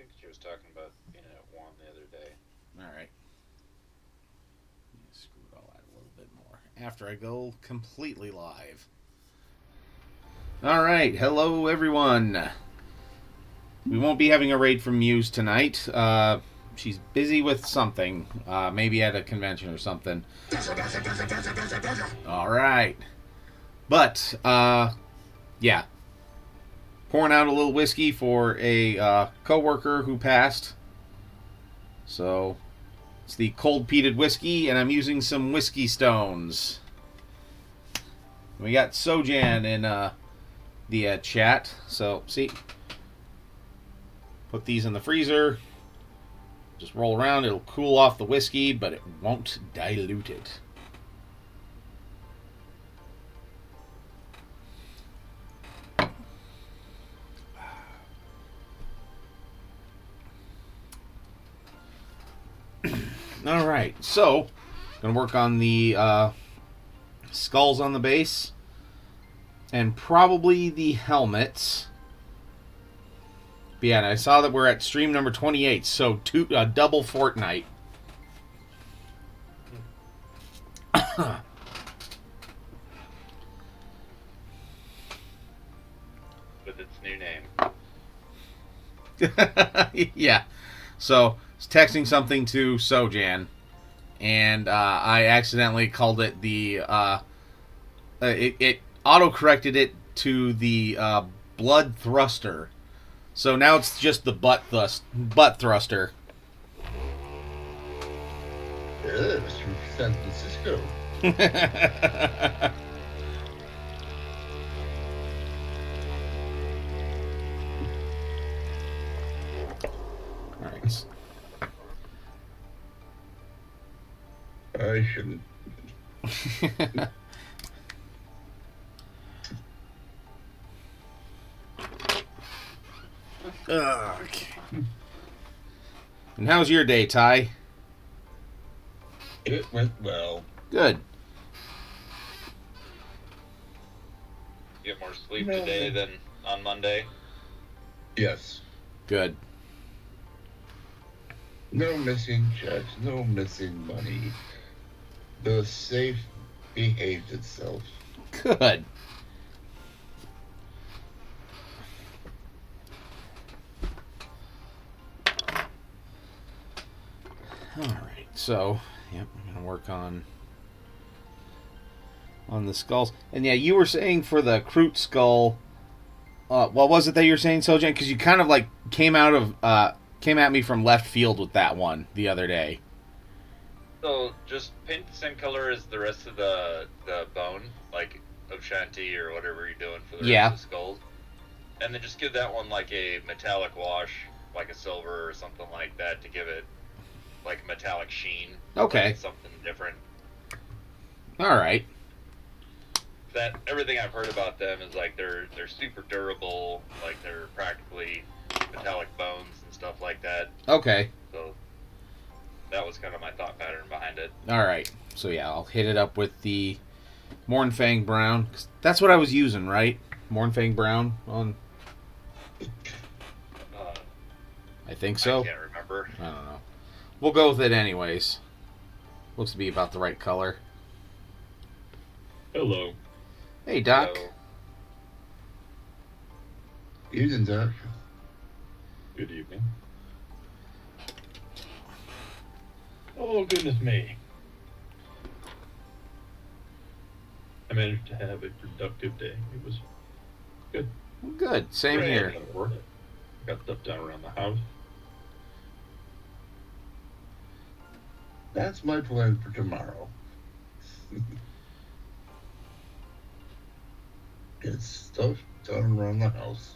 think she was talking about being at one the other day. All right. Screw it all out a little bit more after I go completely live. All right. Hello, everyone. We won't be having a raid from Muse tonight. She's busy with something. Maybe at a convention or something. All right. But, yeah. Pouring out a little whiskey for a coworker who passed. So, it's the cold peated whiskey, and I'm using some whiskey stones. We got Sojan in the chat. So, see, put these in the freezer. Just roll around. It'll cool off the whiskey, but it won't dilute it. All right, so gonna work on the skulls on the base and probably the helmets. But yeah, and I saw that we're at stream number 28, so double FORTNIGHT. With its new name. Yeah, so I was texting something to Sojan, and I accidentally called it the it auto-corrected it to the Bloodthirster. So now it's just the butt thruster. It's from San Francisco. All right. I shouldn't. Okay. And how's your day, Ty? It went well. Good. You get more sleep today than on Monday? Yes. Good. No missing checks, no missing money. The safe behaved itself. Good. All right. So, yep, I'm gonna work on the skulls. And yeah, you were saying for the Kroot skull. What was it that you were saying, Sojan? Because you kind of like came at me from left field with that one the other day. So just paint the same color as the rest of the bone, like of Shanti or whatever you're doing for the rest of the skulls. And then just give that one like a metallic wash, like a silver or something like that, to give it like a metallic sheen. Okay. Like something different. All right. That everything I've heard about them is like they're super durable, like they're practically metallic bones and stuff like that. Okay. So that was kind of my thought pattern behind it. All right. So yeah, I'll hit it up with the Mornfang Brown. That's what I was using, right? Mornfang Brown on. I think so. I can't remember. I don't know. We'll go with it anyways. Looks to be about the right color. Hello. Hey, Doc. So, Evening, Doc. Good evening. Oh, goodness me. I managed to have a productive day. It was good. Good. Same Great. here. Got stuff done around the house. That's my plan for tomorrow. Get stuff done around the house.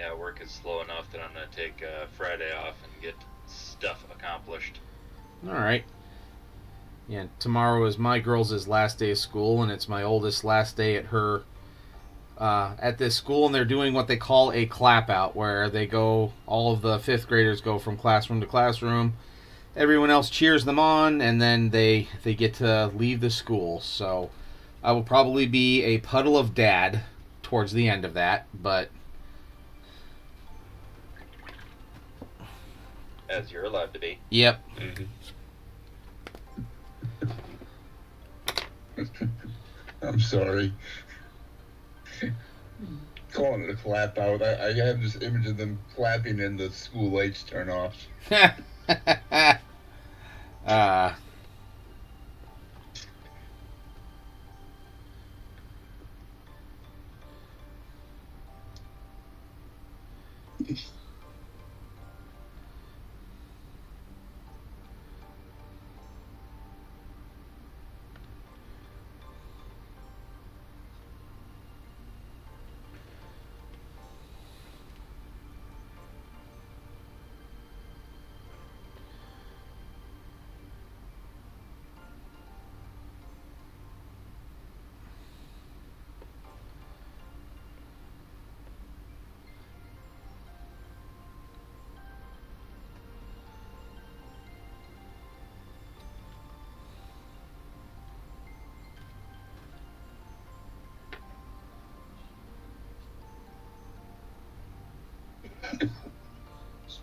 yeah, work is slow enough that I'm going to take Friday off and get stuff accomplished. All right. Yeah, tomorrow is my girls' last day of school, and it's my oldest last day at her at this school, and they're doing what they call a clap out, where they go, all of the fifth graders go from classroom to classroom. Everyone else cheers them on, and then they get to leave the school. So I will probably be a puddle of dad towards the end of that, but As you're allowed to be. yep. I'm sorry. Calling it a clap out. I have this image of them clapping and the school lights turn off.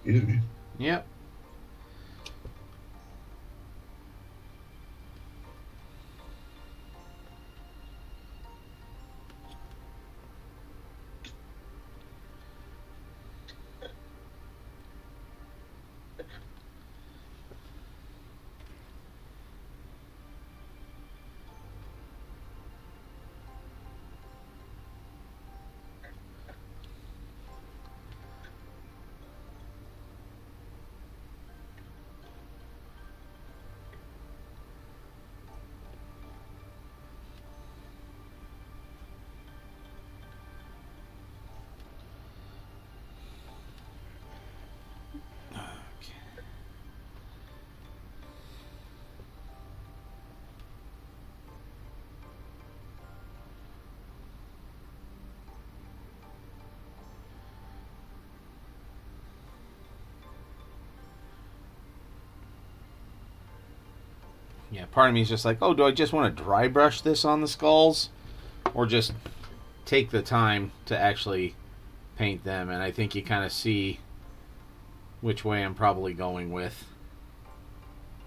Excuse me. Yep. Yeah, part of me is just like, oh, do I just want to dry brush this on the skulls? Or just take the time to actually paint them? And I think you kind of see which way I'm probably going with.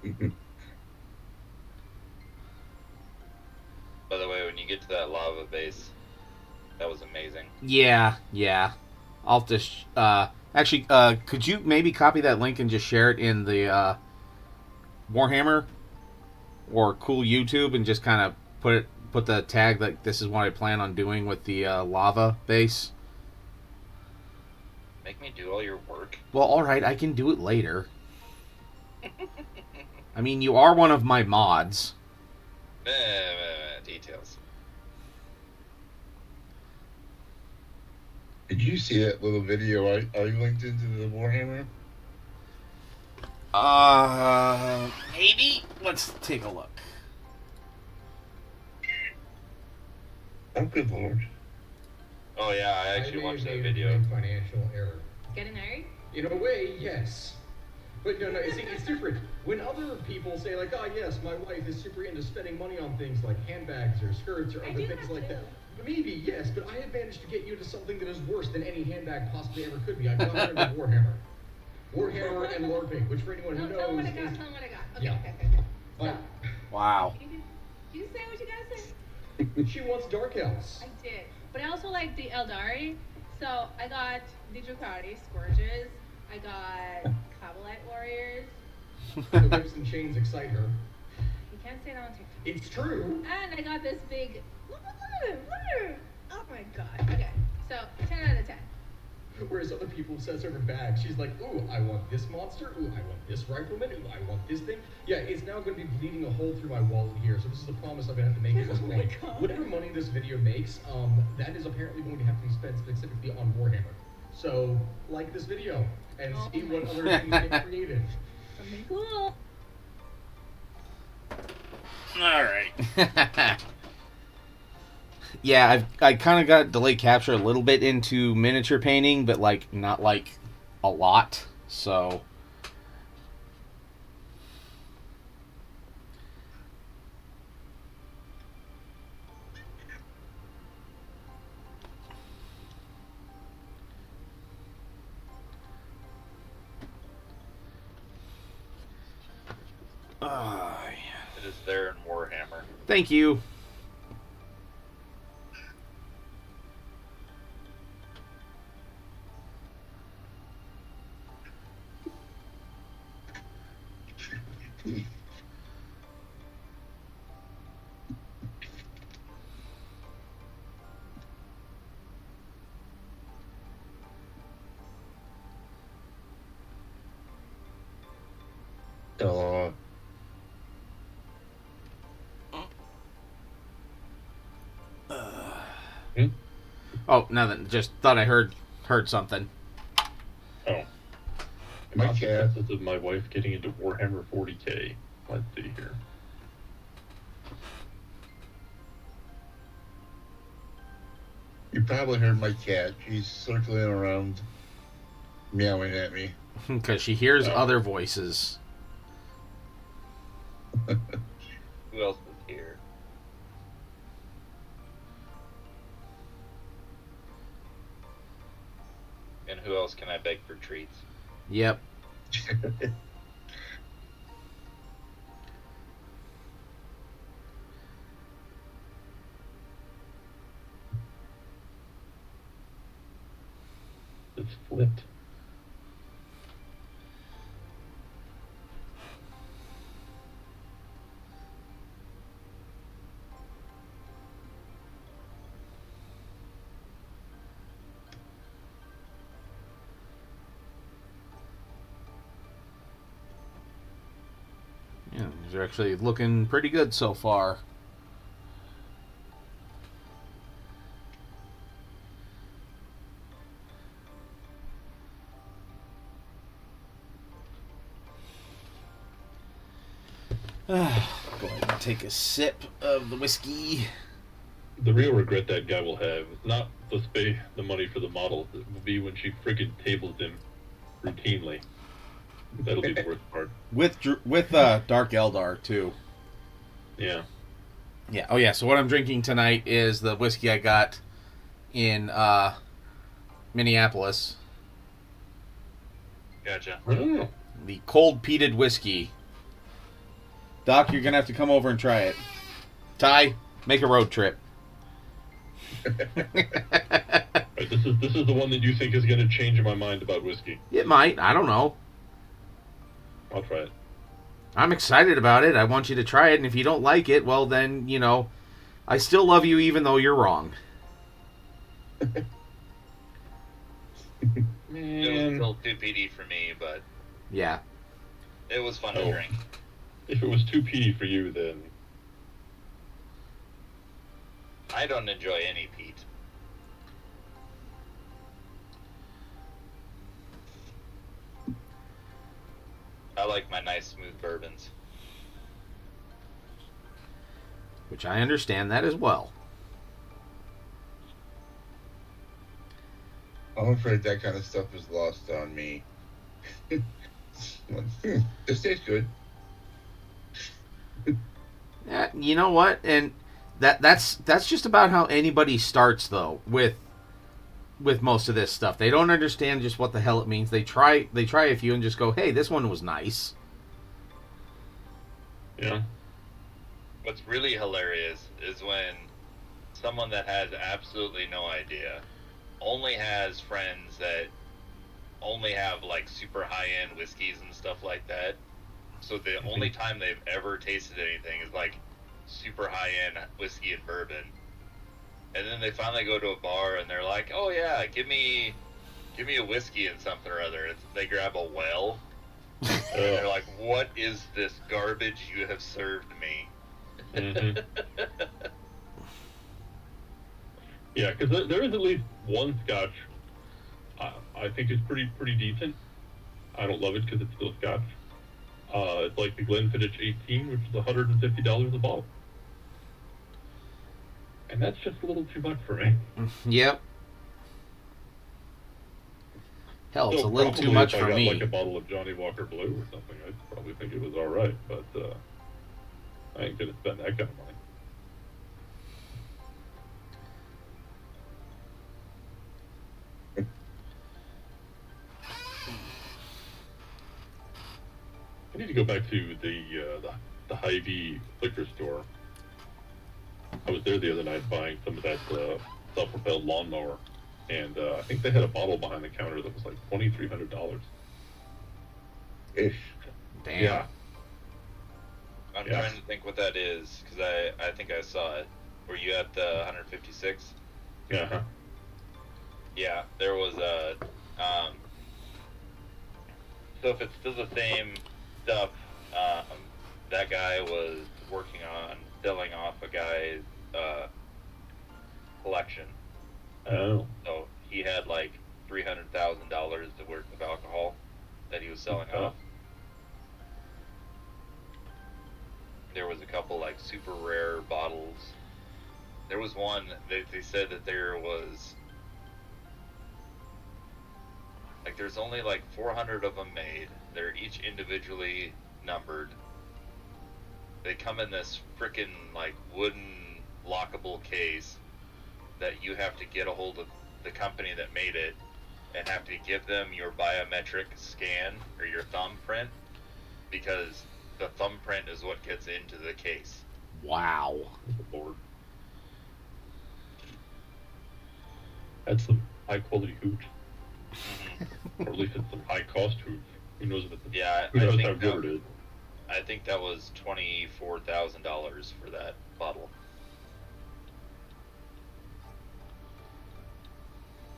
By the way, when you get to that lava base, that was amazing. Yeah. I'll just... actually, could you maybe copy that link and just share it in the Warhammer or Cool YouTube and just kind of put the tag that this is what I plan on doing with the lava base? Make me do all your work. Well, alright, I can do it later. I mean, you are one of my mods. Details. Did you see that little video I linked into the Warhammer? Maybe? Let's take a look. Oh, good lord. Oh yeah, I actually watched that video. Financial error. Getting married? In a way, yes. But no, see, it's different. When other people say like, oh yes, my wife is super into spending money on things like handbags or skirts or other things like that. Maybe, yes, but I have managed to get you to something that is worse than any handbag possibly ever could be. I got her into Warhammer. Warhammer and LARPing, which for anyone who knows Tell them what I is... got, tell them what I got. Okay, Yeah. okay. But Wow. You say what you gotta say. she wants Dark Elves. I did. But I also like the Eldari. So I got the Drukhari Scourges. I got Kabbalite Warriors. The whips and chains excite her. You can't say that on TikTok. It's true. And I got this big... Oh my god. Okay. So, 10 out of 10. Whereas other people says over bags, she's like, ooh, I want this monster, ooh, I want this rifleman, ooh, I want this thing. Yeah, it's now going to be bleeding a hole through my wallet here, so this is a promise I'm going to have to make at this point. Whatever money this video makes, that is apparently going to have to be spent specifically on Warhammer. So, like this video, and see what other things get created. Something cool. Alright. Yeah, I kind of got delayed capture a little bit into miniature painting, but like not like a lot. So It is there in Warhammer. Thank you. Oh, Oh, nothing. Just thought I heard something. Oh. My cat. Consequences of my wife getting into Warhammer 40k. Let's see here. You probably heard my cat. She's circling around, meowing at me. Because she hears other voices. Who else is here? And who else can I beg for treats? Yep. It's flipped. Yeah, these are actually looking pretty good so far. Go ahead and take a sip of the whiskey. The real regret that guy will have is not the money for the model. It will be when she friggin' tables him routinely. That'll be the worst part. With Dark Eldar too. Yeah. Yeah. Oh yeah. So what I'm drinking tonight is the whiskey I got in Minneapolis. Gotcha. Oh. The cold peated whiskey. Doc, you're gonna have to come over and try it. Ty, make a road trip. Right, this is the one that you think is going to change my mind about whiskey. It might. I don't know. I'll try it. I'm excited about it. I want you to try it, and if you don't like it, well then, I still love you even though you're wrong. It was Man, still too PD for me, but Yeah. it was fun to drink. if it was too peaty for you, then I don't enjoy any peat. I like my nice smooth bourbons. Which I understand that as well. I'm afraid that kind of stuff is lost on me. This tastes good. Yeah, you know what? And that's just about how anybody starts though with most of this stuff. They don't understand just what the hell it means. They try a few and just go, "Hey, this one was nice." yeah. What's really hilarious is when someone that has absolutely no idea only has friends that only have like super high-end whiskeys and stuff like that. So the only time they've ever tasted anything is like super high-end whiskey and bourbon. And then they finally go to a bar and they're like, "Oh yeah, give me a whiskey and something or other." They grab a well. And they're like, "What is this garbage you have served me?" Mm-hmm. Yeah, because there is at least one Scotch I think is pretty decent. I don't love it because it's still Scotch. It's like the Glenfiddich 18, which is $150 a bottle. And that's just a little too much for me. Yep. Hell, it's So a little probably too much if for I got me. like a bottle of Johnny Walker Blue or something, I'd probably think it was all right. But I ain't gonna spend that kind of money. I need to go back to the Hy-Vee liquor store. I was there the other night buying some of that self-propelled lawnmower, and I think they had a bottle behind the counter that was like $2,300. Ish. Damn. Yeah. I'm Yeah. trying to think what that is, because I think I saw it. Were you at the 156? Yeah. Yeah, there was a. So if it's still the same stuff, that guy was working on selling off a guy's collection. Oh. So he had like $300,000 worth of alcohol that he was selling off. There was a couple like super rare bottles. There was one that they said that there was like there's only like 400 of them made. They're each individually numbered. They come in this frickin' like wooden lockable case that you have to get a hold of the company that made it and have to give them your biometric scan or your thumbprint, because the thumbprint is what gets into the case. Wow. Lord. That's some high quality hooch. Or at least it's some high cost hooch. Who knows if it's Yeah, who knows I think how good it is. I think that was $24,000 for that bottle.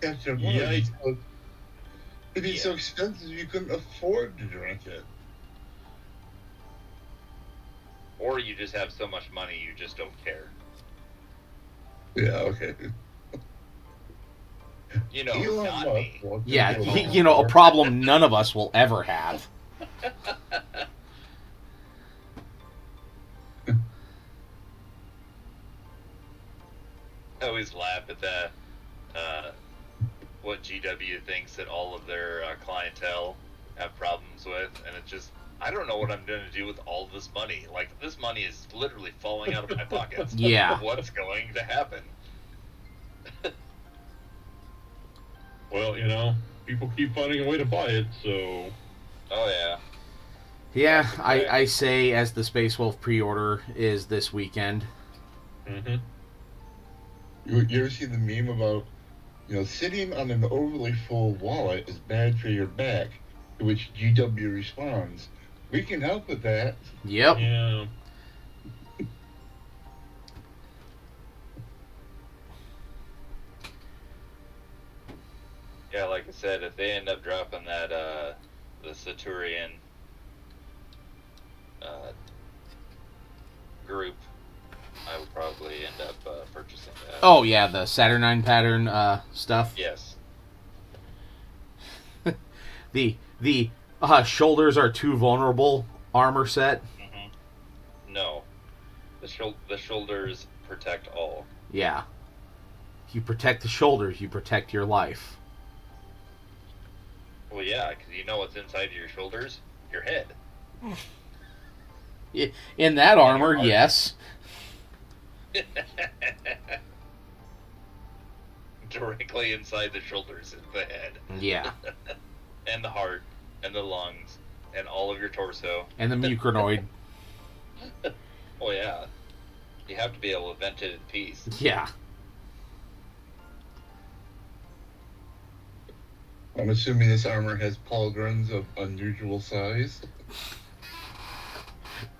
After one, it'd be so expensive you couldn't afford to drink it. Or you just have so much money you just don't care. Yeah, okay. You know, Elon not Musk me. walked Yeah, into a you know, a problem none of us will ever have. I always laugh at that. What GW thinks that all of their clientele have problems with, and it's just, I don't know what I'm going to do with all this money. Like, this money is literally falling out of my pockets. Yeah. What's going to happen? Well, you know, people keep finding a way to buy it, so. Oh, yeah. Yeah, I say as the Space Wolf pre-order is this weekend. Mm-hmm. You ever see the meme about, sitting on an overly full wallet is bad for your back? To which GW responds, "We can help with that." Yep. Yeah. Yeah, like I said, if they end up dropping that, the Saturian group, I would probably end up purchasing that. Oh yeah, the Saturnine pattern stuff. Yes. The shoulders are too vulnerable armor set. Mm-hmm. No. The shoulders protect all. Yeah. If you protect the shoulders, you protect your life. Well, yeah, because you know what's inside your shoulders? Your head. In that armor, yes. Directly inside the shoulders is the head. Yeah. And the heart, and the lungs, and all of your torso. And the mucranoid. Oh, yeah. You have to be able to vent it in peace. Yeah. I'm assuming this armor has pauldrons of unusual size.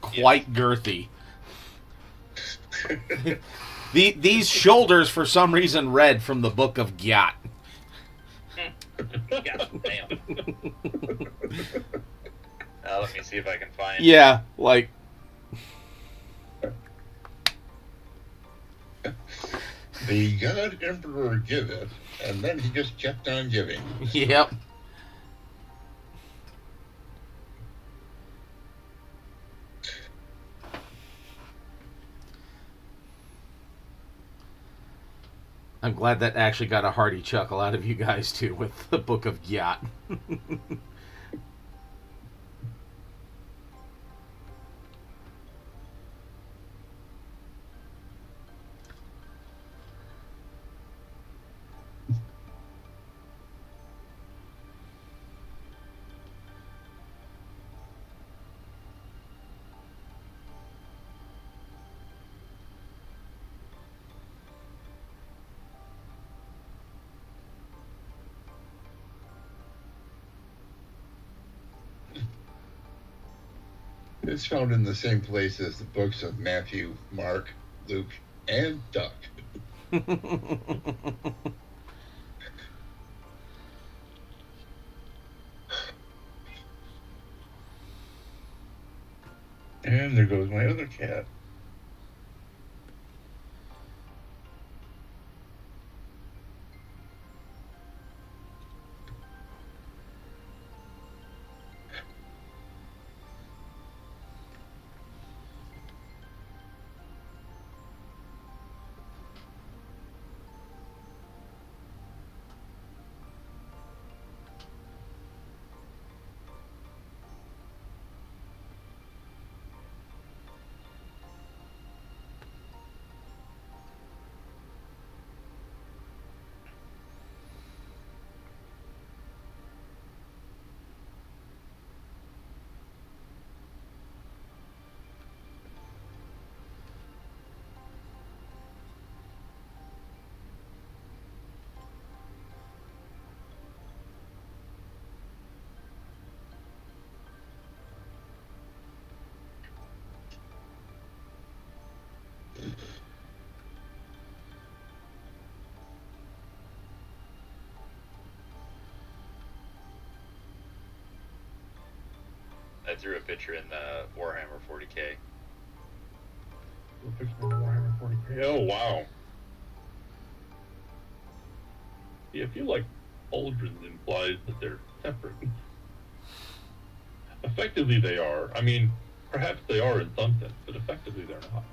Quite girthy. These shoulders, for some reason, read from the Book of Gyat. God damn. Let me see if I can find. Yeah, like. The God Emperor giveth, and then he just kept on giving. Yep. I'm glad that actually got a hearty chuckle out of you guys, too, with the Book of Gyat. It's found in the same place as the books of Matthew, Mark, Luke, and Duck. And there goes my other cat. I threw a picture in the Warhammer 40K. Warhammer 40K. Oh, wow. Yeah, I feel like pauldrons implies that they're separate. Effectively, they are. I mean, perhaps they are in some sense, but effectively they're not.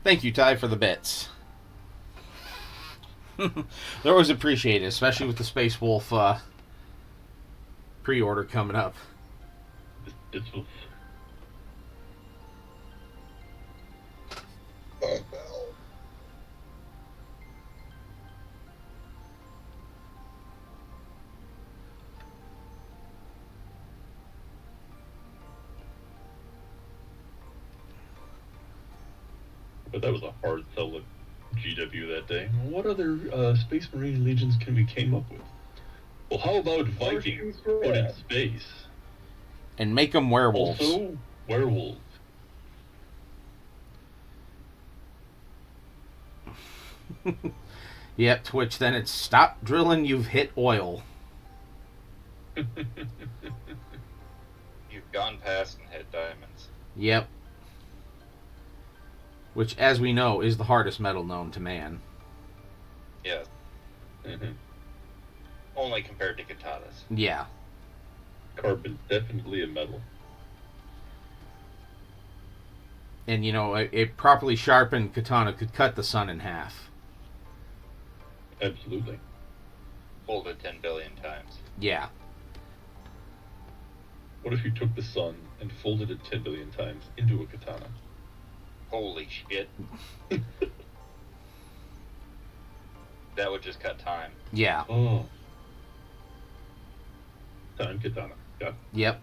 Thank you, Ty, for the bits. They're always appreciated, especially with the Space Wolf pre-order coming up. This was... But that was a hard sell at GW that day. What other Space Marine legions can we came up with? Well, how about Vikings, but in space? And make them werewolves. Also, werewolves. Yep, to which then it's stop drilling, you've hit oil. You've gone past and hit diamonds. Yep. Which, as we know, is the hardest metal known to man. Yes. Mm-hmm. Only compared to katanas. Yeah. Carbon's definitely a metal. And, you know, a properly sharpened katana could cut the sun in half. Absolutely. Folded 10 billion times. Yeah. What if you took the sun and folded it 10 billion times into a katana? Holy shit. That would just cut time. Yeah. Oh. Time katana. Yeah. Yep.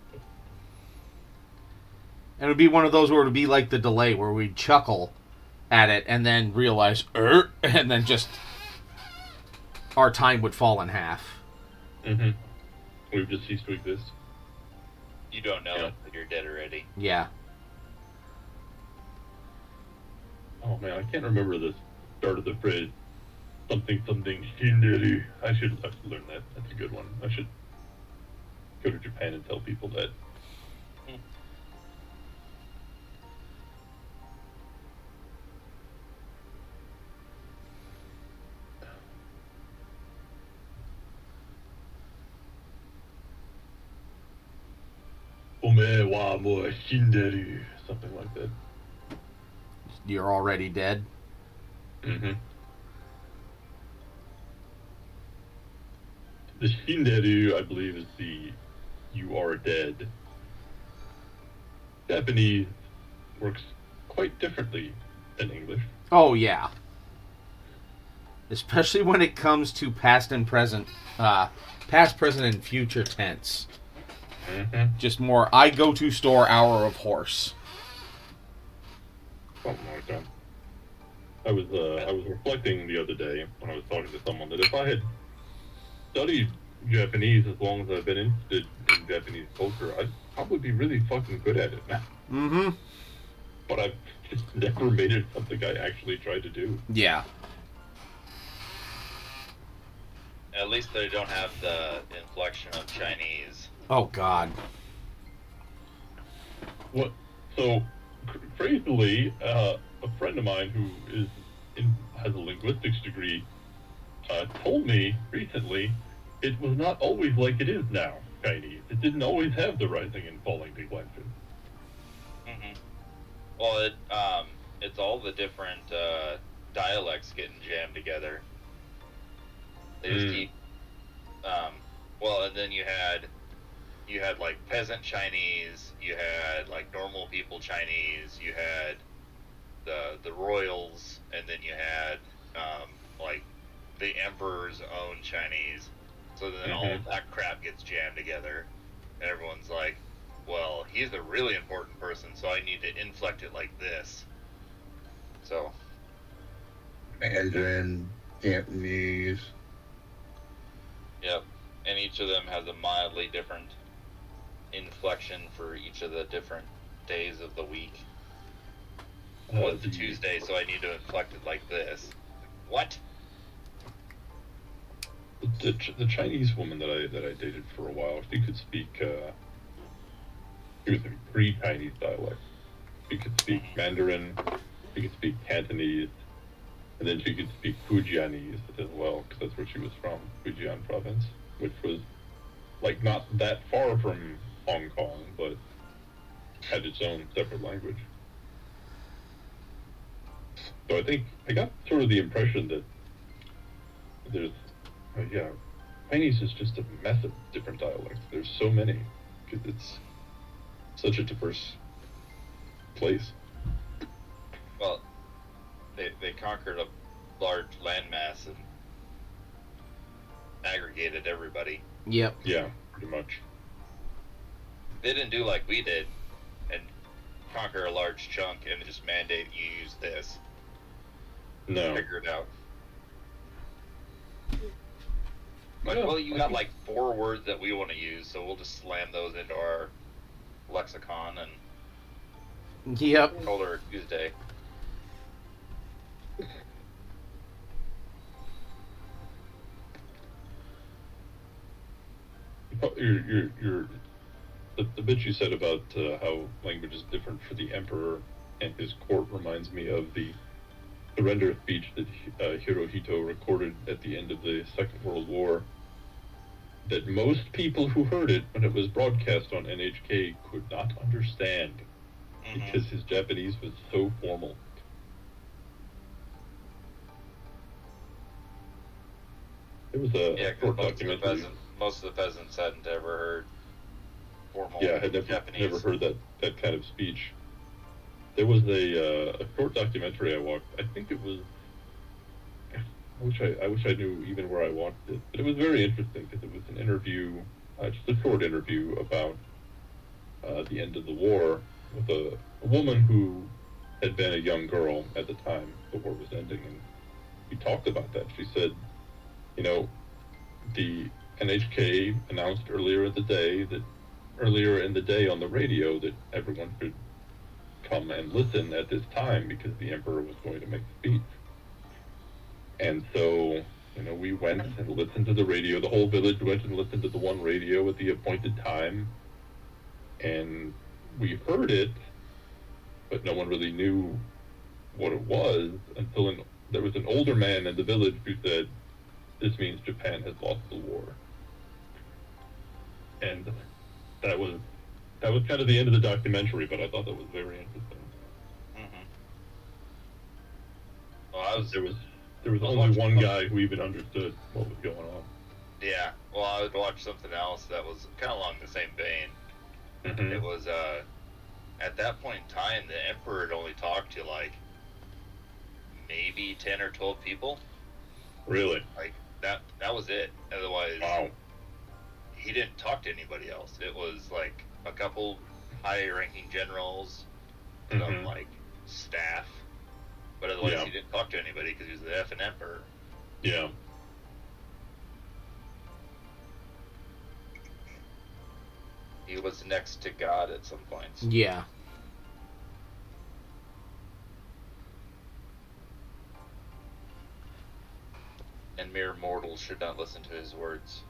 And it would be one of those where it would be like the delay, where we'd chuckle at it and then realize, and then just our time would fall in half. Mm-hmm. We've just ceased to exist. You don't know it, but you're dead already. Yeah. Oh man, I can't remember the start of the phrase. Something, Shinderi. I should learn that. That's a good one. I should go to Japan and tell people that. Ome wa mo Shinderi. Something like that. You're already dead. Mm-hmm. The Shinderu, I believe, is the you are dead. Japanese works quite differently than English. Oh, yeah. Especially when it comes to past, present, and future tense. Mm-hmm. Just more, I go to store hour of horse. Something like that. I was reflecting the other day when I was talking to someone that if I had studied Japanese as long as I've been interested in Japanese culture. I'd probably be really fucking good at it now. Mm-hmm. But I've just never made it something I actually tried to do. Yeah. At least they don't have the inflection of Chinese. Oh, God. What? So, crazily, a friend of mine who has a linguistics degree told me recently it was not always like it is now, Chinese. It didn't always have the rising and falling declension. Mm-hmm. Well, it's all the different dialects getting jammed together. They just keep, well, and then you had like peasant Chinese, you had like normal people Chinese, you had the royals, and then you had like the emperor's own Chinese. So then all that crap gets jammed together, and everyone's like, well, he's a really important person, so I need to inflect it like this. So Mandarin, Cantonese. Yep, and each of them has a mildly different inflection for each of the different days of the week. Well, it's a Tuesday, so I need to inflect it like this. What? The Chinese woman that I dated for a while, she could speak. She was a pre-Chinese dialect. She could speak Mandarin. She could speak Cantonese, and then she could speak Fujianese as well, because that's where she was from, Fujian province, which was like not that far from Hong Kong, but had its own separate language. So I think I got sort of the impression that there's, Chinese is just a mess of different dialects. There's so many, because it's such a diverse place. Well, they conquered a large landmass and aggregated everybody. Yep. Yeah, pretty much. They didn't do like we did and conquer a large chunk and just mandate you use this. No. Figure it out. Like, well, you got like 4 words that we want to use, so we'll just slam those into our lexicon and Yep. call her Tuesday. The bit you said about how language is different for the emperor and his court reminds me of the surrender speech that Hirohito recorded at the end of the Second World War, that most people who heard it when it was broadcast on NHK could not understand because his Japanese was so formal. There was a short documentary. Most of the peasants hadn't ever heard formal had Japanese. never heard that kind of speech. There was a short documentary I watched. I think it was. I wish I knew even where I watched it, but it was very interesting because it was an interview, just a short interview about the end of the war with a woman who had been a young girl at the time the war was ending, and she talked about that. She said, the NHK announced earlier in the day on the radio that everyone should come and listen at this time because the emperor was going to make a speech. And so, we went and listened to the radio. The whole village went and listened to the one radio at the appointed time. And we heard it, but no one really knew what it was until there was an older man in the village who said, "This means Japan has lost the war." And that was kind of the end of the documentary, but I thought that was very interesting. Well, there was only one guy who even understood what was going on. Yeah, well, I would watch something else that was kind of along the same vein. It was, at that point in time, the emperor had only talked to, like, maybe 10 or 12 people. Really? Like, that was it. Otherwise, wow. He didn't talk to anybody else. It was, like, a couple high-ranking generals, some, like, staff. But otherwise, he didn't talk to anybody because he was the effing emperor. Yeah. He was next to God at some points. Yeah. And mere mortals should not listen to his words.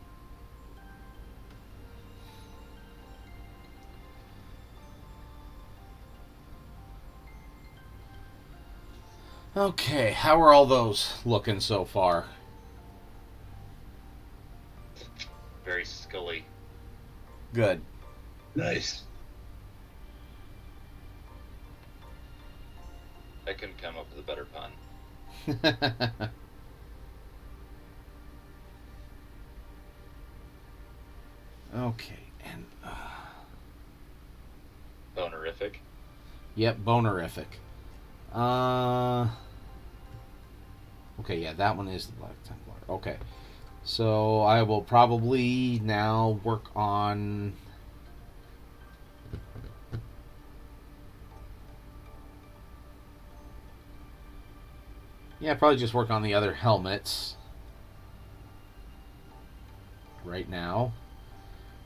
Okay, how are all those looking so far? Very Scully. Good. Nice. I couldn't come up with a better pun. Okay, and Bonerific. yep, bonerific. Okay, yeah, that one is the Black Templar. Okay, so I will probably now work on. Yeah, probably just work on the other helmets right now.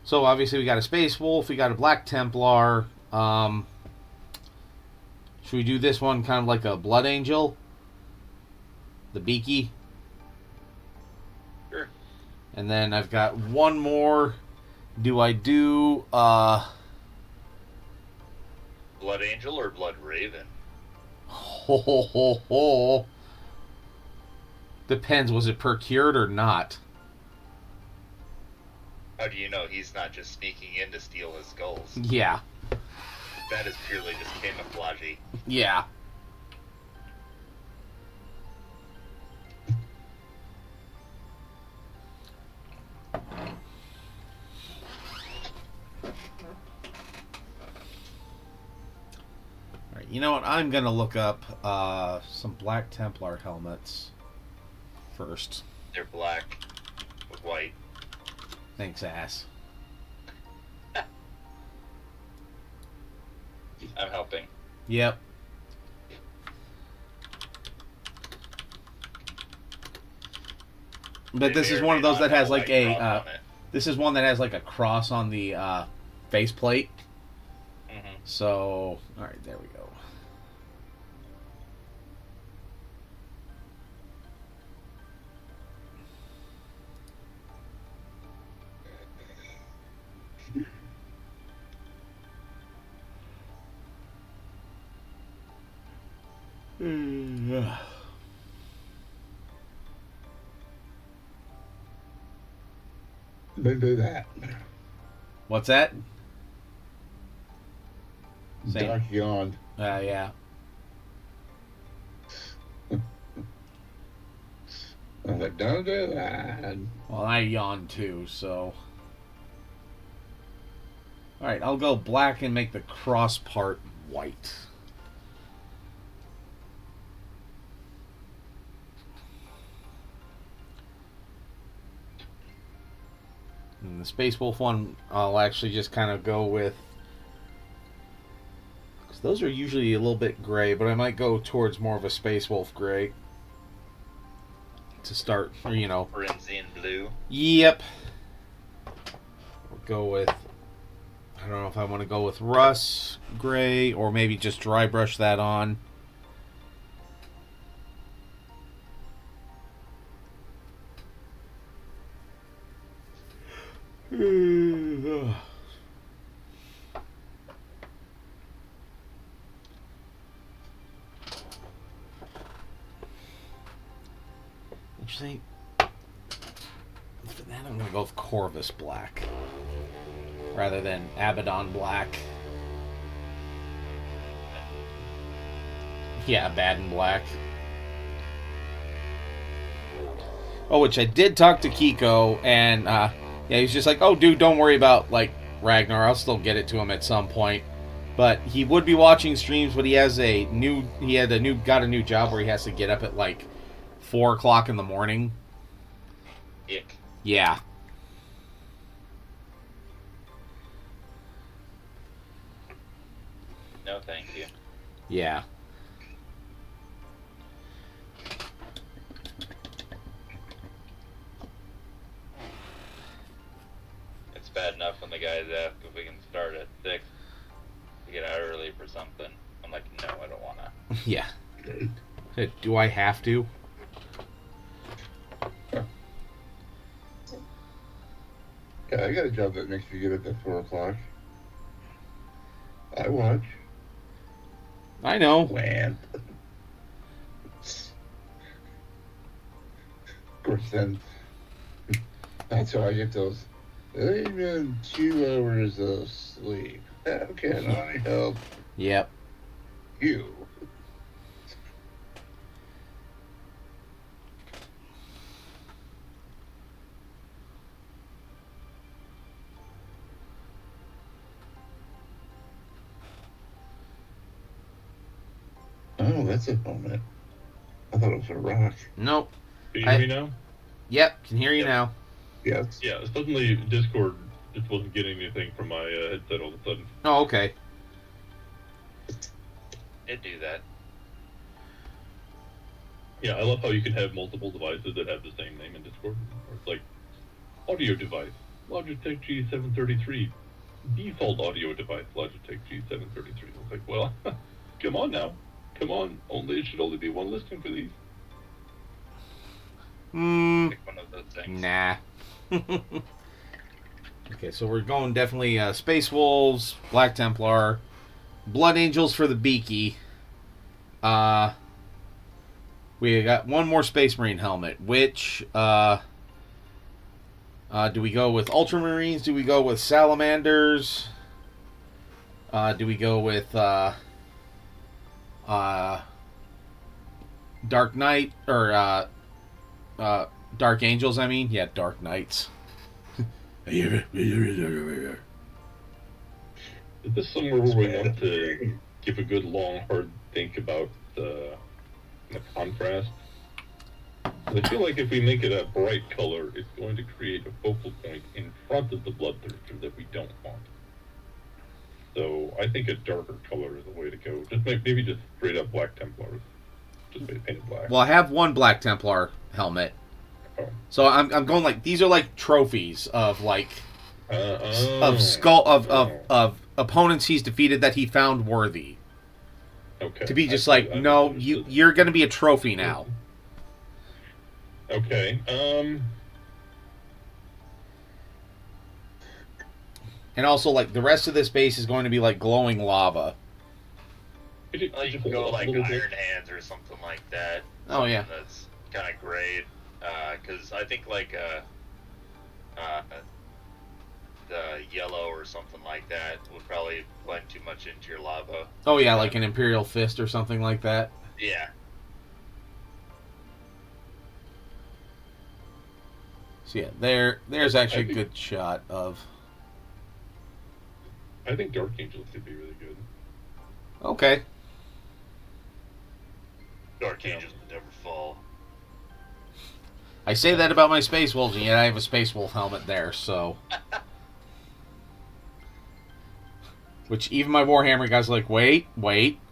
So obviously we got a Space Wolf, we got a Black Templar. Should we do this one kind of like a Blood Angel? The Beaky? Sure. And then I've got one more. Do I do Blood Angel or Blood Raven? ho ho ho ho. Depends, was it procured or not? How do you know he's not just sneaking in to steal his skulls? Yeah. That is purely just camouflagey. Yeah. Alright, you know what? I'm gonna look up some Black Templar helmets first. They're black with white. Thanks, ass. I'm helping. Yep. But this is one of those that has like a. This is one that has like a cross on the faceplate. Mm-hmm. So, all right, there we go. Don't do that. What's that? Dark yawned. Yeah. I was like, don't do that. Well, I yawned too, so. Alright, I'll go black and make the cross part white. And the Space Wolf one, I'll actually just kind of go with. Because those are usually a little bit gray, but I might go towards more of a Space Wolf gray. To start, or, you know. Bronzian blue. Yep. We'll go with. I don't know if I want to go with Russ gray or maybe just dry brush that on. Actually, for that I'm going to go with Corvus black rather than Abaddon black. Yeah, Abaddon black. Oh, which I did talk to Kiko, and yeah, he's just like, "Oh, dude, don't worry about like Ragnar. I'll still get it to him at some point." But he would be watching streams, but he got a new job where he has to get up at like 4 o'clock in the morning. Ick. Yeah. No, thank you. Yeah. It's bad enough when the guys ask if we can Yeah. Do I have to? Yeah, I got a job that makes me get up at 4 o'clock. I watch. I know. Land. Of course, then that's how I get those. Even 2 hours of sleep. How can I help Yep. you? Oh, that's a helmet. I thought it was a rock. Nope. Can you hear me now? Yep, can hear you Yep. now. Yes. Yeah, suddenly Discord just wasn't getting anything from my headset all of a sudden. Oh, okay. It do that. Yeah, I love how you can have multiple devices that have the same name in Discord. Or it's like, audio device, Logitech G733. Default audio device, Logitech G733. I was like, well, come on now. Come on. It should only be one listing for these. Pick one of those things. Nah. Okay, so we're going definitely Space Wolves, Black Templar, Blood Angels for the Beaky. We got one more Space Marine helmet. Which do we go with Ultramarines? Do we go with Salamanders? Do we go with Dark Knight or Dark Angels? I mean, yeah, Dark Knights. Is this somewhere where we want to give a good long hard think about the contrast? 'Cause I feel like if we make it a bright color, it's going to create a focal point in front of the Bloodthirster that we don't want. So I think a darker color is the way to go. Just maybe just straight up Black Templars, just painted black. Well, I have one Black Templar helmet. Oh. So I'm going like these are like trophies of like of opponents he's defeated that he found worthy. Okay. To be just I like, no, understood. you're going to be a trophy now. Okay. And also like the rest of this base is going to be like glowing lava. You can go like Iron Hands or something like that. Oh yeah. That's kind of great. Because I think like the yellow or something like that would probably blend too much into your lava. Oh yeah, like an Imperial Fist or something like that. Yeah. So yeah, there's actually a good shot of. I think Dark Angels could be really good. Okay. Dark Angels would never fall. I say that about my Space Wolves, and yet I have a Space Wolf helmet there, so. Which even my Warhammer guy's like, wait,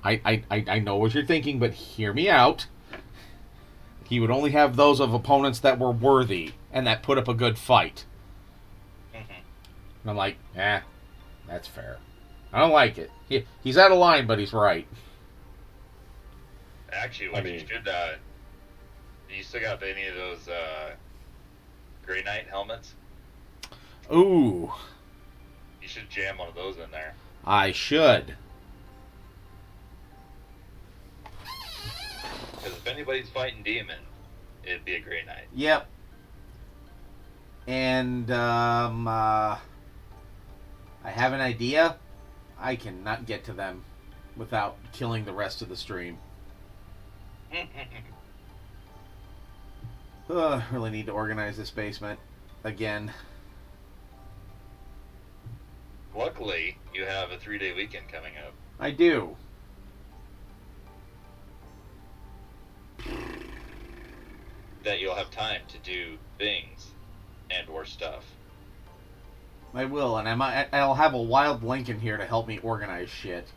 I know what you're thinking, but hear me out. He would only have those of opponents that were worthy and that put up a good fight. Mm-hmm. And I'm like, that's fair. I don't like it. He's out of line, but he's right. Actually, what you should, you still got any of those Grey Knight helmets? Ooh. You should jam one of those in there. I should. Because if anybody's fighting demon, it'd be a Grey Knight. Yep. And, I have an idea. I cannot get to them without killing the rest of the stream. Really need to organize this basement again. Luckily, you have a 3-day weekend coming up. I do. That you'll have time to do things and or stuff. I will, and I'll have a wild link in here to help me organize shit.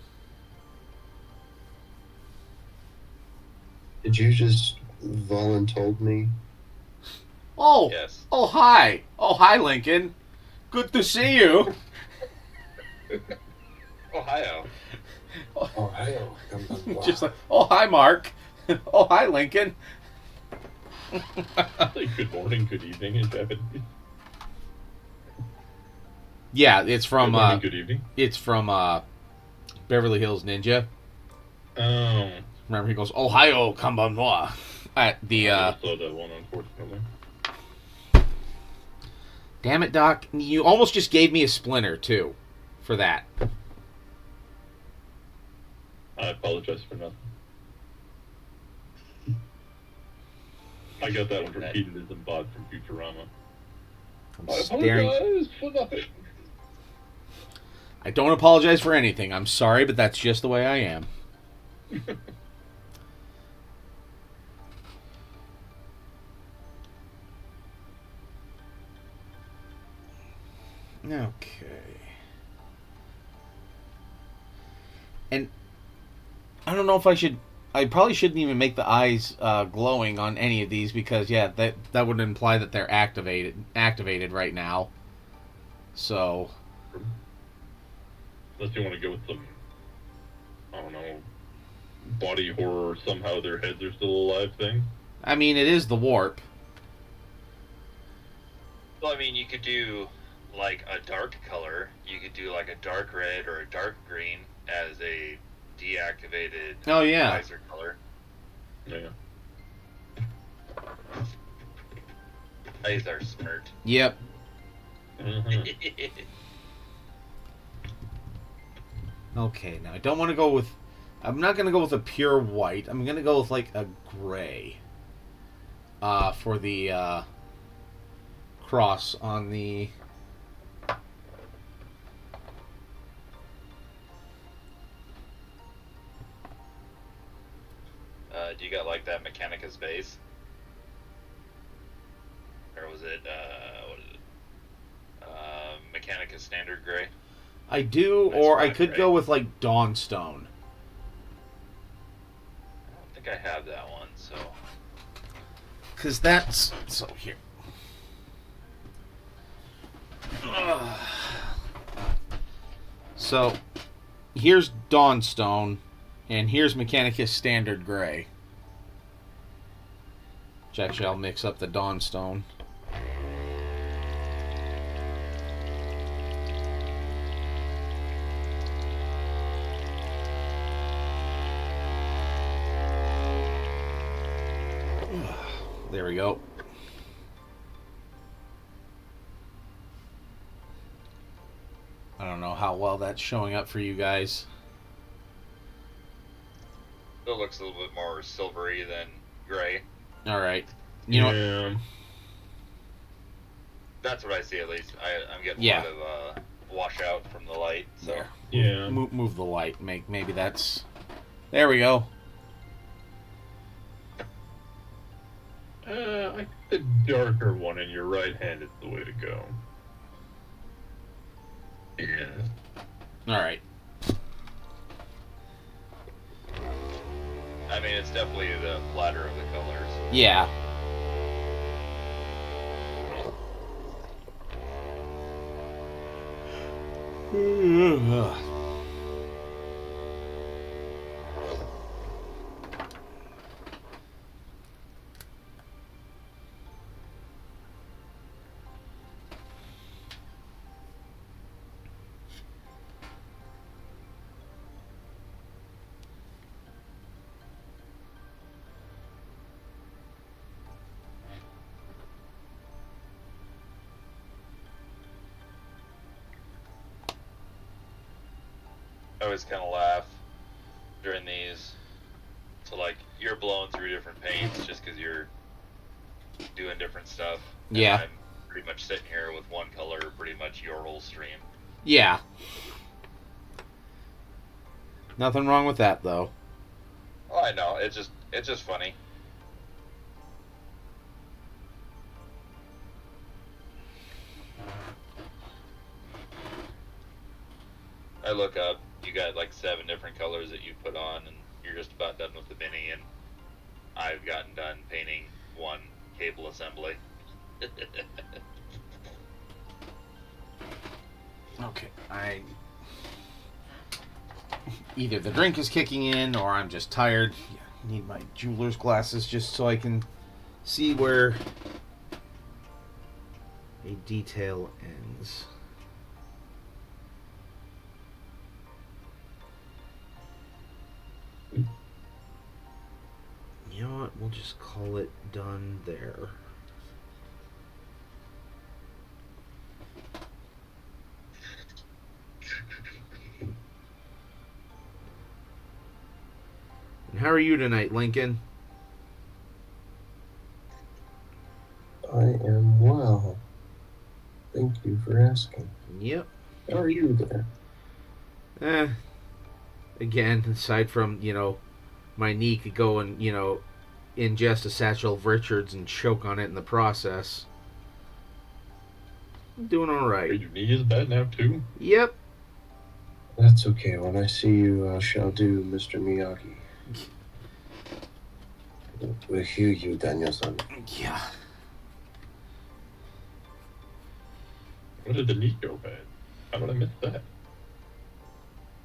Did you just voluntold me? Oh! Yes. Oh, hi! Oh, hi, Lincoln. Good to see you. Ohio. Oh, Ohio. Just like, oh, hi, Mark. Oh, hi, Lincoln. Say good morning, good evening in Japanese. Yeah, it's from Good morning, good evening. it's from Beverly Hills Ninja. Oh. Remember, he goes, Ohio, konbanwa. At the I saw that one, unfortunately. damn it, Doc, you almost just gave me a splinter too, for that. I apologize for nothing. I got that one from Hedonism Bot from Futurama. I'm I staring. apologize for nothing. I don't apologize for anything. I'm sorry, but that's just the way I am. Okay. And I don't know if I should. I probably shouldn't even make the eyes glowing on any of these because that would imply that they're activated right now. So. Unless you want to go with some, I don't know, body horror, somehow their heads are still alive thing. I mean, it is the warp. Well, I mean, you could do like a dark color. You could do like a dark red or a dark green as a deactivated visor color. Yeah. Eyes are smirked. Yep. Mm-hmm. Okay, now I don't want to go with. I'm not going to go with a pure white. I'm going to go with like a gray. For the cross on the. Do you got like that Mechanicus base? Or was it, what is it? Mechanicus Standard Gray? I do, Nice or I black could gray. go with like Dawnstone. I don't think I have that one, so. Because that's. So here. So here's Dawnstone, and here's Mechanicus Standard Gray. Jack shall mix up the Dawnstone. There we go. I don't know how well that's showing up for you guys. Still looks a little bit more silvery than gray. All right. You know what? Yeah. That's what I see at least. I'm getting Yeah. a lot of washout from the light. So There. Yeah. Move the light. Maybe that's. There we go. I think the darker one in your right hand is the way to go. Yeah. All right. I mean, it's definitely the flatter of the colors. Yeah. I always kind of laugh during these. So like you're blowing through different paints just because you're doing different stuff. And Yeah. I'm pretty much sitting here with one color, pretty much your whole stream. Yeah. Nothing wrong with that though. Oh, I know. It's just funny. I look up. You got like 7 different colors that you put on, and you're just about done with the mini. And I've gotten done painting one cable assembly. Okay. I either the drink is kicking in or I'm just tired. Yeah, I need my jeweler's glasses just so I can see where a detail ends. You know what? We'll just call it done there. And how are you tonight, Lincoln? I am well. Thank you for asking. Yep. How are you there? Again, aside from, my knee could go and, ingest a satchel of Richards and choke on it in the process. I'm doing alright. Your knee is bad now, too? Yep. That's okay. When I see you, I shall do, Mr. Miyagi. We hear you, Daniel-san. Yeah. When did the knee go bad? How did I miss that?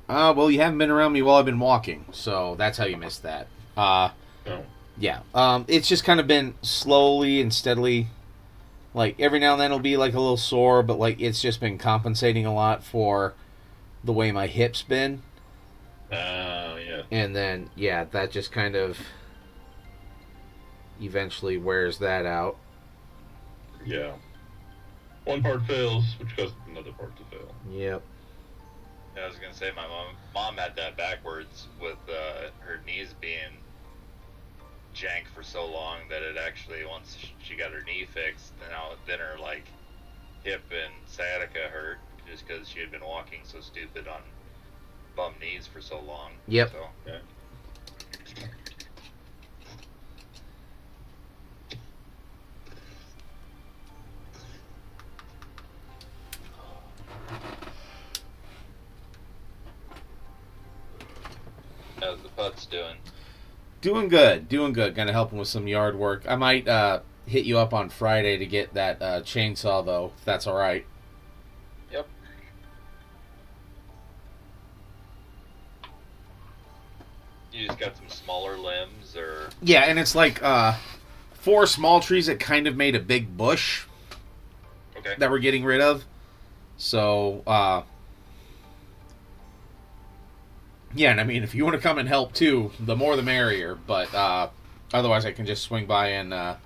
Well, you haven't been around me while I've been walking, so that's how you missed that. Oh. Yeah. It's just kind of been slowly and steadily. Like, every now and then it'll be, like, a little sore, but, like, it's just been compensating a lot for the way my hip's been. Yeah. And then, yeah, that just kind of eventually wears that out. Yeah. One part fails, which causes another part to fail. Yep. I was gonna say my mom had that backwards with her knees being jank for so long that it actually, once she got her knee fixed, then her like hip and sciatica hurt just because she had been walking so stupid on bum knees for so long. Yep. So, Yeah. how's the putts doing? Doing good. Gonna help him with some yard work. I might hit you up on Friday to get that chainsaw, though, if that's alright. Yep. You just got some smaller limbs, or? Yeah, and it's like 4 small trees that kind of made a big bush. Okay. That we're getting rid of. So, yeah, and I mean, if you want to come and help too, the more the merrier. But otherwise, I can just swing by and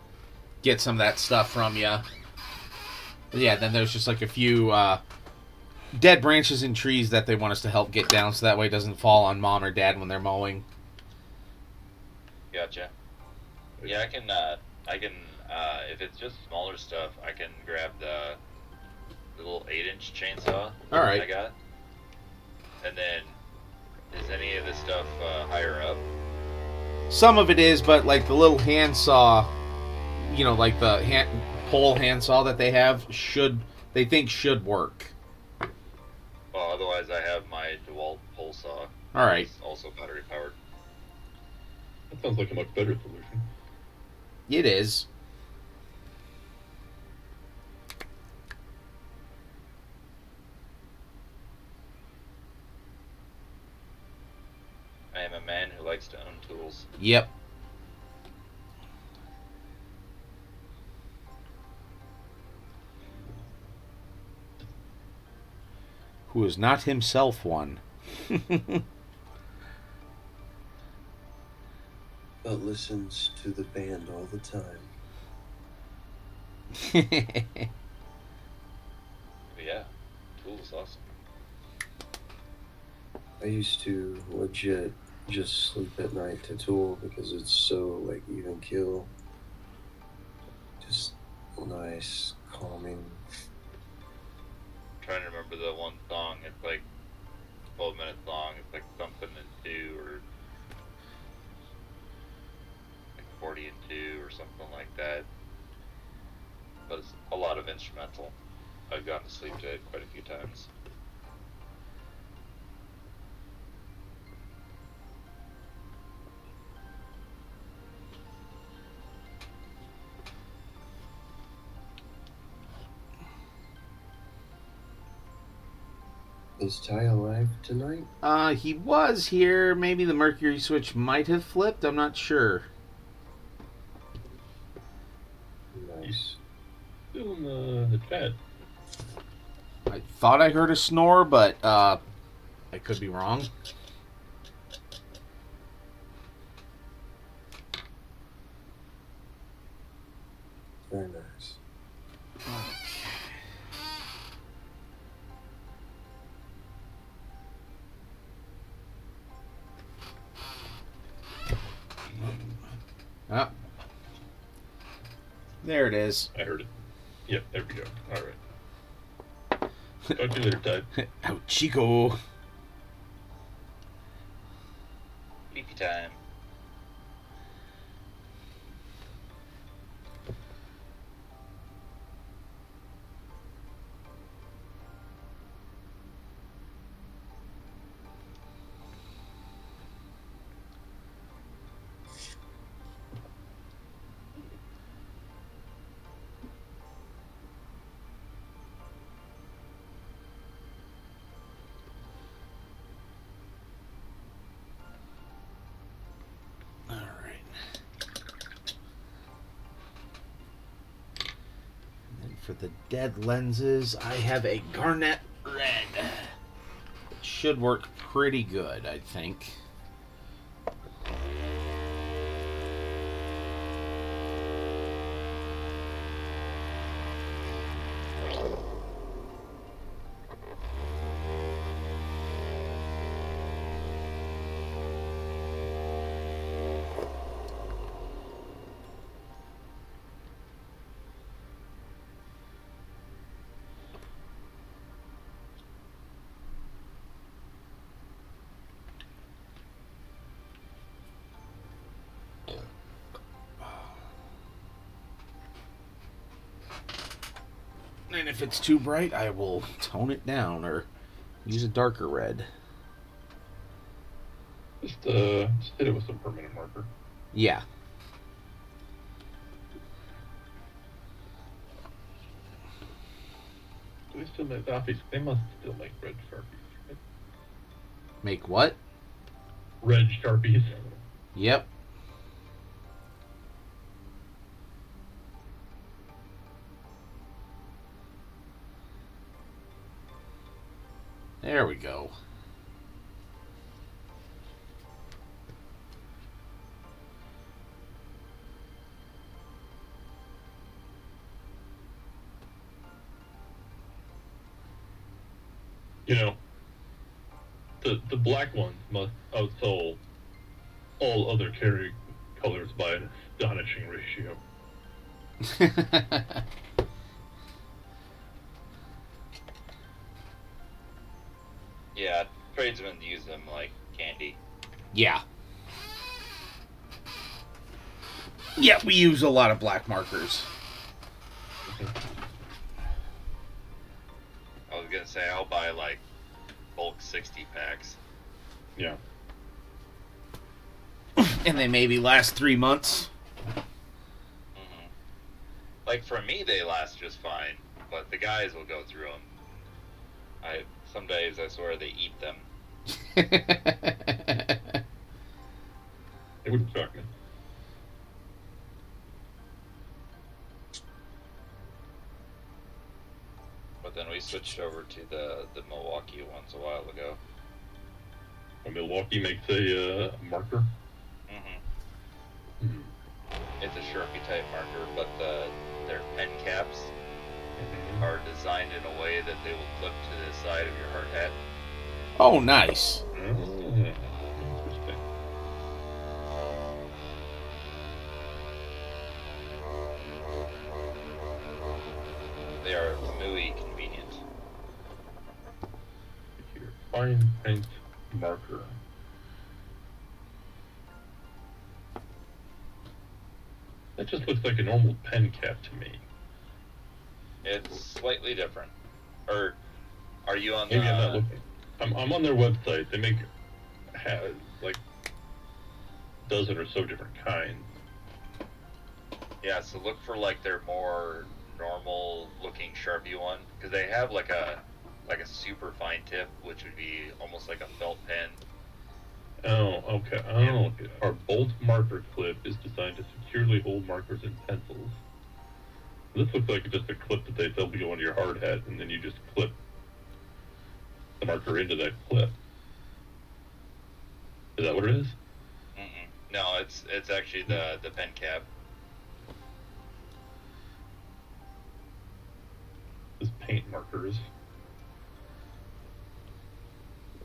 get some of that stuff from you. Yeah, then there's just like a few dead branches and trees that they want us to help get down, so that way it doesn't fall on mom or dad when they're mowing. Gotcha. Yeah, I can, if it's just smaller stuff, I can grab the little 8-inch chainsaw Alright. I got. And then, is any of this stuff higher up? Some of it is, but like the little handsaw, like the pole handsaw that they have, they think should work. Well, otherwise I have my DeWalt pole saw. Alright. It's also battery powered. That sounds like a much better solution. It is. I am a man who likes to own tools. Yep. Who is not himself one. But listens to the band all the time. Yeah, tools awesome. I used to legit just sleep at night to Tool because it's so like even kill. Just nice, calming. I'm trying to remember the one song. It's like 12 minutes long. It's like something in 2 or like 40 and 2 or something like that. But it's a lot of instrumental. I've gotten to sleep to it quite a few times. Is Ty alive tonight? He was here. Maybe the mercury switch might have flipped. I'm not sure. Nice. Still in the chat. I thought I heard a snore, but I could be wrong. Very nice. Ah. There it is. I heard it. Yep, there we go. All right. Talk to you later, Ty. Out, Chico. Sleepy time. For the dead lenses, I have a garnet red. It should work pretty good, I think. And if it's too bright, I will tone it down or use a darker red. Just hit it with some permanent marker. Yeah. Do they still make Office? They must still make red Sharpies, right? Make what? Red Sharpies. Yep. There we go. You know, the black ones must outsell all other carry colors by an astonishing ratio. Yeah, tradesmen use them like candy. Yeah. Yeah, we use a lot of black markers. I was gonna say I'll buy like bulk 60 packs. Yeah. And they maybe last 3 months. Mm-hmm. Like for me, they last just fine, but the guys will go through them. Some days I swear they eat them. It wouldn't shock me. But then we switched over to the Milwaukee ones a while ago. When Milwaukee makes a marker. Mm-hmm. It's a Sharpie type marker, but their pen caps are designed in a way that they will clip to the side of your hard hat. Oh, nice. Interesting. They are muy convenient. Here, fine print marker. That just looks like a normal pen cap to me. It's slightly different. Or are you on Maybe the? I'm not looking. I'm on their website. They make like a dozen or so different kinds. Yeah, so look for like their more normal looking Sharpie one, because they have like a like a super fine tip, which would be almost like a felt pen. Oh, okay. Oh, okay. Our bolt marker clip is designed to securely hold markers and pencils. This looks like just a clip that they sell to go into your hard hat, and then you just clip the marker into that clip. Is that what it is? Mm-mm. No, it's actually the pen cap. This paint markers.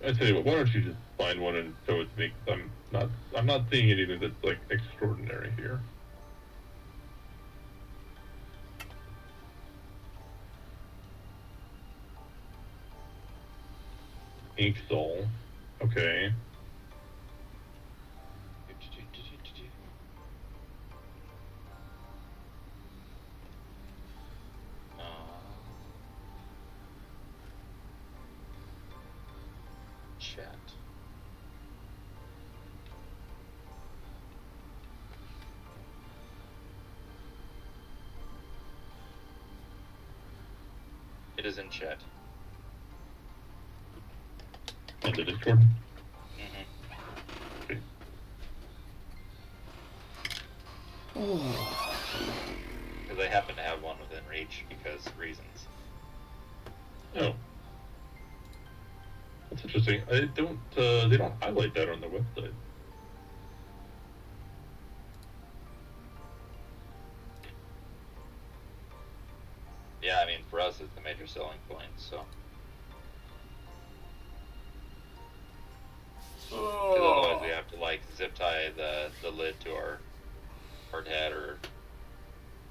I tell you what, why don't you just find one and show it to me? 'Cause I'm not seeing anything that's like extraordinary here. Ink Sol. Okay. Chat. It is in chat. On the Discord? Mm-hmm. Okay. Because I happen to have one within reach because reasons. Oh. That's interesting. They don't highlight that on their website. Yeah, I mean, for us, it's the major selling point, so. Because otherwise we have to, like, zip tie the lid to our hard hat or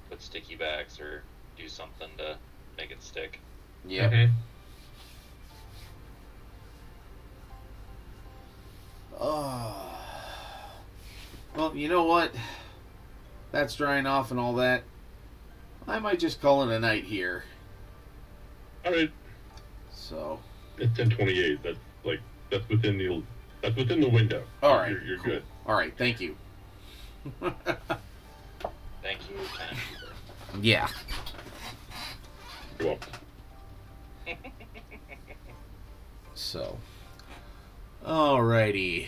put sticky backs or do something to make it stick. Yep. Mhm. Oh. Well, you know what? That's drying off and all that. I might just call it a night here. All right. So. It's 10:28. That's within the window. All right. You're cool. good. All right. Thank you. Thank you, Ken. Yeah. You're welcome. So. Alrighty.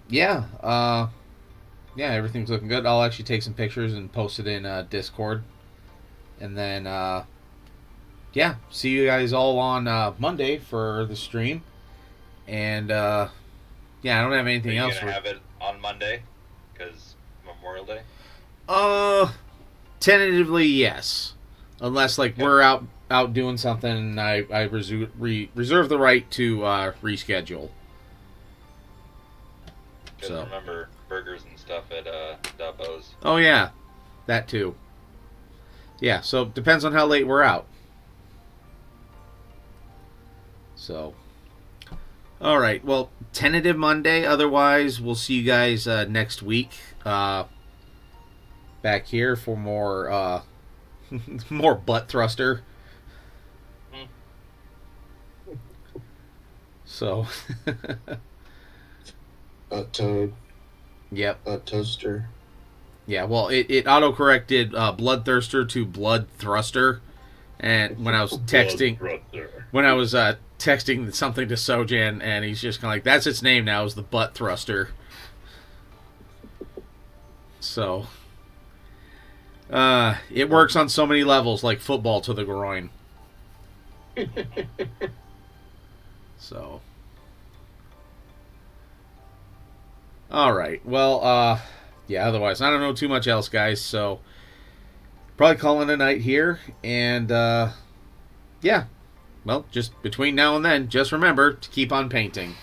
Yeah. Yeah, everything's looking good. I'll actually take some pictures and post it in Discord. And then, yeah, see you guys all on Monday for the stream. And, yeah, I don't have anything Are you else. gonna have it on Monday? Because Memorial Day? Tentatively, yes. Unless, like, we're out doing something and I reserve the right to reschedule. Because So. remember, burgers and stuff at Dubbo's. Oh, yeah. That, too. Yeah, so depends on how late we're out. So. All right. Well, tentative Monday. Otherwise, we'll see you guys next week. Back here for more more butt thruster. So. Toad. Yep. Toaster. Yeah, well, it auto-corrected Bloodthirster to Bloodthruster, and when I was texting something to Sojan, and he's just kind of like, that's its name now, is the Butt Thruster. So, it works on so many levels, like football to the groin. So. Alright, well, yeah, otherwise, I don't know too much else, guys, so probably calling it a night here, and, yeah, well, just between now and then, just remember to keep on painting.